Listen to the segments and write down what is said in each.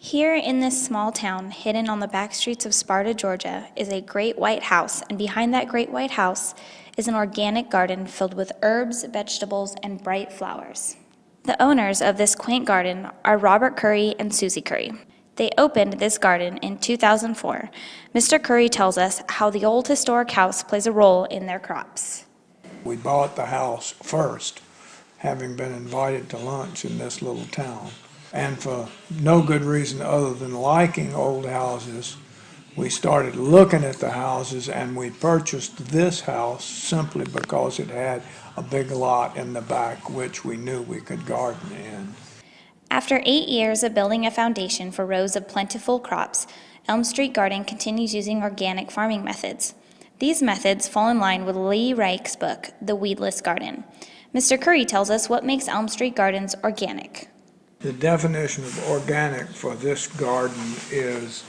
Here in this small town, hidden on the back streets of Sparta, Georgia, is a great white house, and behind that great white house is an organic garden filled with herbs, vegetables, and bright flowers. The owners of this quaint garden are Robert Curry and Susie Curry. They opened this garden in 2004. Mr. Curry tells us how the old historic house plays a role in their crops. We bought the house first, having been invited to lunch in this little town. And for no good reason other than liking old houses, we started looking at the houses, and we purchased this house simply because it had a big lot in the back which we knew we could garden in. After 8 years of building a foundation for rows of plentiful crops, Elm Street Garden continues using organic farming methods. These methods fall in line with Lee Reich's book, The Weedless Garden. Mr. Curry tells us what makes Elm Street Gardens organic. The definition of organic for this garden is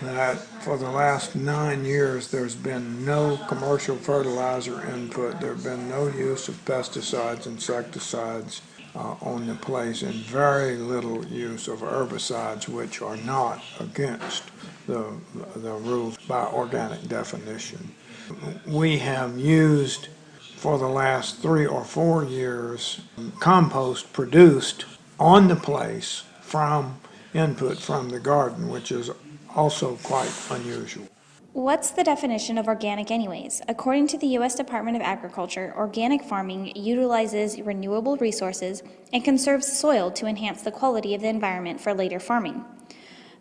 that for the last 9 years there's been no commercial fertilizer input, there's been no use of pesticides, insecticides on the place, and very little use of herbicides, which are not against the rules by organic definition. We have used for the last 3 or 4 years compost produced on the place from input from the garden, which is also quite unusual. What's the definition of organic anyways? According to the U.S. Department of Agriculture, organic farming utilizes renewable resources and conserves soil to enhance the quality of the environment for later farming.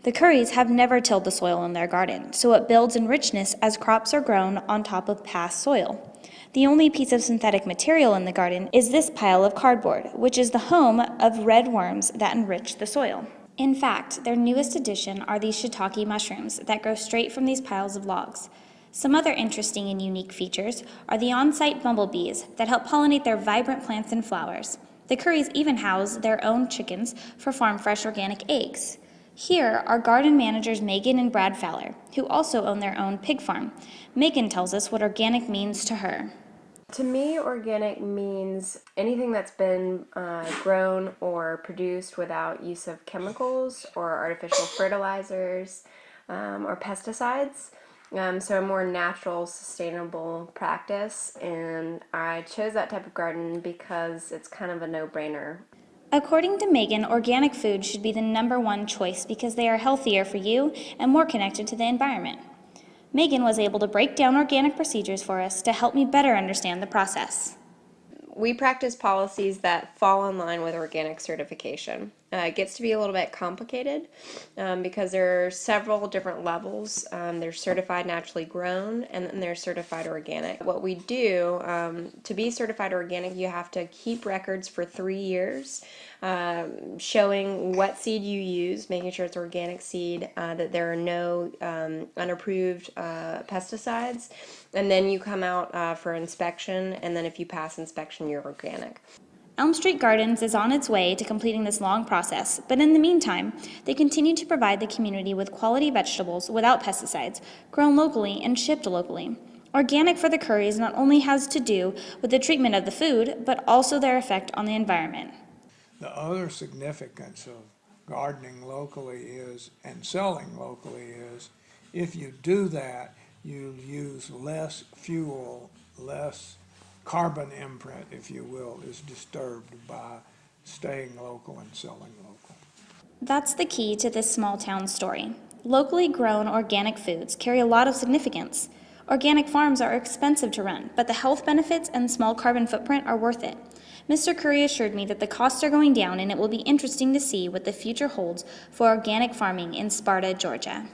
The Currys have never tilled the soil in their garden, so it builds in richness as crops are grown on top of past soil. The only piece of synthetic material in the garden is this pile of cardboard, which is the home of red worms that enrich the soil. In fact, their newest addition are these shiitake mushrooms that grow straight from these piles of logs. Some other interesting and unique features are the on-site bumblebees that help pollinate their vibrant plants and flowers. The Currys even house their own chickens for farm-fresh organic eggs. Here are garden managers Megan and Brad Fowler, who also own their own pig farm. Megan tells us what organic means to her. To me, organic means anything that's been grown or produced without use of chemicals or artificial fertilizers or pesticides. So a more natural, sustainable practice, and I chose that type of garden because it's kind of a no-brainer. According to Megan, organic food should be the #1 choice because they are healthier for you and more connected to the environment. Megan was able to break down organic procedures for us to help me better understand the process. We practice policies that fall in line with organic certification. It gets to be a little bit complicated because there are several different levels. They're certified naturally grown, and then they're certified organic. What we do, to be certified organic, you have to keep records for 3 years, showing what seed you use, making sure it's organic seed, that there are no unapproved pesticides, and then you come out for inspection, and then if you pass inspection, you're organic. Elm Street Gardens is on its way to completing this long process, but in the meantime, they continue to provide the community with quality vegetables without pesticides, grown locally and shipped locally. Organic for the Currys not only has to do with the treatment of the food, but also their effect on the environment. The other significance of gardening locally is, and selling locally is, if you do that, you use less fuel, less carbon imprint, if you will, is disturbed by staying local and selling local. That's the key to this small town story. Locally grown organic foods carry a lot of significance. Organic farms are expensive to run, but the health benefits and small carbon footprint are worth it. Mr. Curry assured me that the costs are going down, and it will be interesting to see what the future holds for organic farming in Sparta, Georgia.